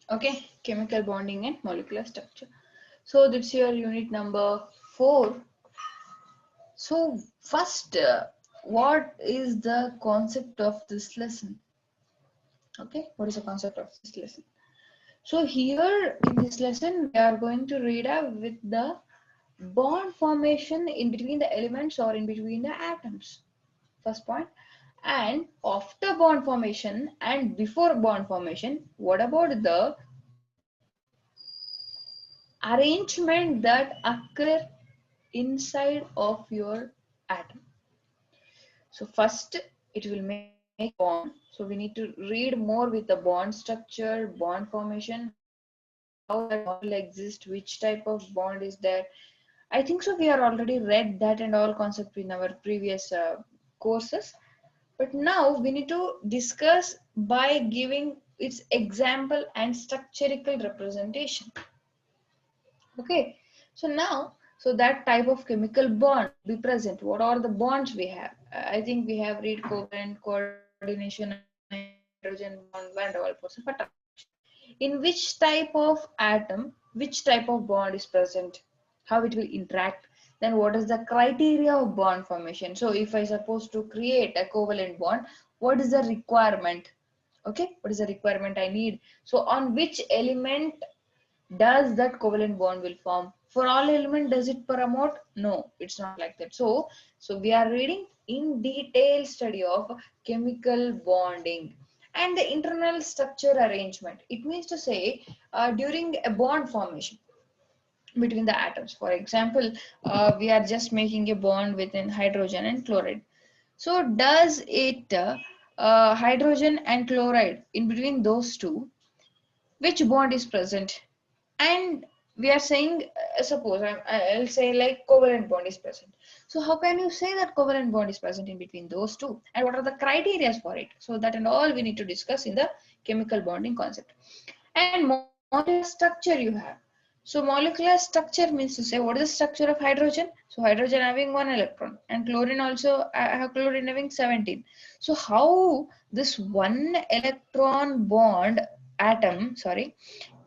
Okay, chemical bonding and molecular structure. So that's your unit number 4. So first, what is the concept of this lesson? Okay, what is the concept of this lesson? So here in this lesson, we are going to read out with the bond formation in between the elements or in between the atoms. First point. And after bond formation and before bond formation, what about the arrangement that occur inside of your atom? So first it will make a bond. So we need to read more with the bond structure, bond formation, how that bond will exist, which type of bond is there. I think so we are already read that and all concept in our previous courses. But now we need to discuss by giving its example and structural representation. Okay, so now, so that type of chemical bond will be present. What are the bonds we have? I think we have read covalent, coordination, ionization, hydrogen bond, van der Waals force, but in which type of atom, which type of bond is present, how it will interact, then what is the criteria of bond formation? So if I suppose to create a covalent bond, what is the requirement? Okay, what is the requirement I need? So on which element does that covalent bond will form? For all element does it promote? No, it's not like that. So we are reading in detail study of chemical bonding and the internal structure arrangement. It means to say during a bond formation between the atoms, for example, we are just making a bond within hydrogen and chloride. So does it hydrogen and chloride, in between those two, which bond is present? And we are saying, suppose I'll say like covalent bond is present. So how can you say that covalent bond is present in between those two, and what are the criteria for it? So that and all we need to discuss in the chemical bonding concept. And molecular structure you have. So molecular structure means to say, what is the structure of hydrogen? So hydrogen having 1 electron, and chlorine also have chlorine having 17. So how this 1 electron bond atom, sorry,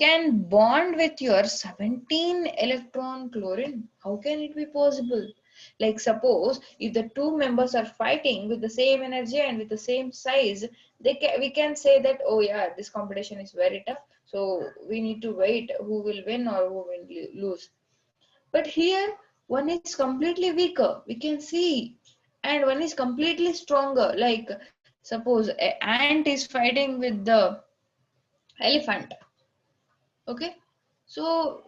can bond with your 17 electron chlorine? How can it be possible? Like suppose if the two members are fighting with the same energy and with the same size, we can say that, oh yeah, this competition is very tough, so we need to wait who will win or who will lose. But here one is completely weaker, we can see, and one is completely stronger. Like suppose an ant is fighting with the elephant. Okay, so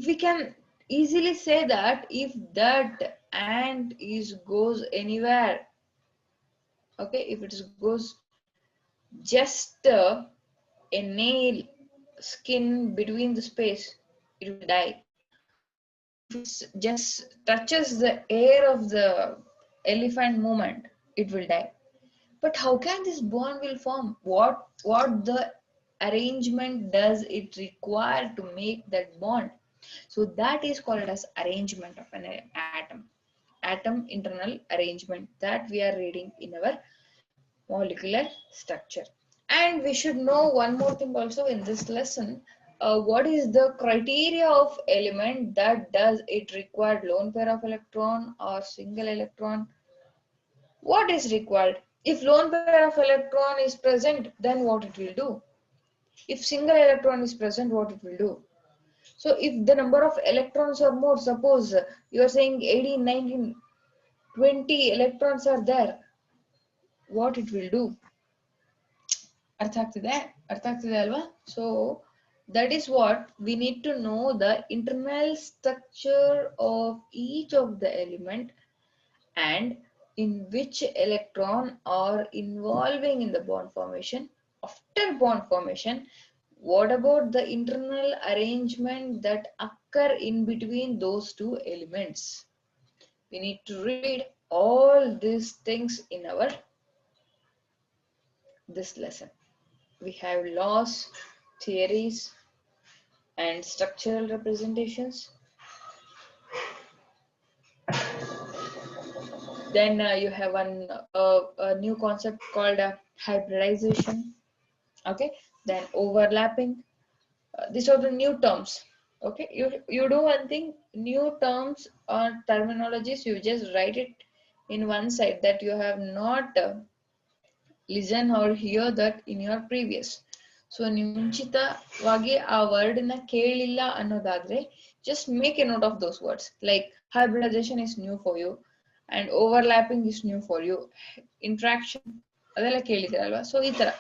we can easily say that if that ant is goes anywhere, okay, if it goes just a nail skin between the space, it will die. Or if it just touches the air of the elephant movement, it will die. But how can this bond will form? What the arrangement does it require to make that bond? So that is called as arrangement of an atom. Atom internal arrangement that we are reading in our molecular structure. And we should know one more thing also in this lesson. What is the criteria of element that does it require lone pair of electron or single electron? What is required? If lone pair of electron is present, then what it will do? If single electron is present, what it will do? So if the number of electrons are more, suppose you are saying 18, 19, 20 electrons are there, what it will do? ಅರ್ಥ ಆಗ್ತಿದೆ ಅರ್ಥ ಆಗ್ತಿದೆ ಅಲ್ವಾ? So that is what we need to know, the internal structure of each of the element and in which electron are involving in the bond formation. After bond formation, what about the internal arrangement that occur in between those two elements? We need to read all these things in our this lesson. We have laws, theories, and structural representations. Then you have a new concept called hybridization. Okay, then overlapping, These are the new terms. Okay, you do one thing, new terms or terminologies, you just write it in one side that you have not listen or hear that in your previous. So ನೀವು ಮುಂಚಿತವಾಗಿ ಆ ವರ್ಡ್ನ ಕೇಳಿಲ್ಲ ಅನ್ನೋದಾದ್ರೆ just make a note of those words, like hybridization is new for you and overlapping is new for you, interaction ಅದೆಲ್ಲ ಕೇಳಿದಿರಲ್ವಾ. So ಈ ತರ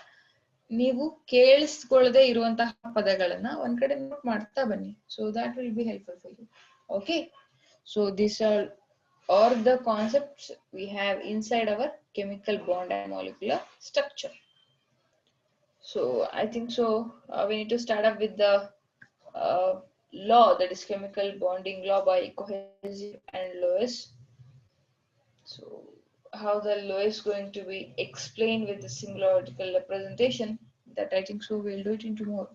ನೀವು ಕೇಳಿಸ್ಕೊಳ್ಳದೆ ಇರುವಂತಹ ಪದಗಳನ್ನ ಒಂದ್ ಕಡೆ ನೋಟ್ ಮಾಡ್ತಾ ಬನ್ನಿ. So that will be helpful for you. Okay, so these are or the concepts we have inside our chemical bond and molecular structure. So I think so. We need to start up with the law, that is chemical bonding law by Cohesive and Lewis. So how the law is going to be explained with the single article representation, that I think so we'll do it in tomorrow.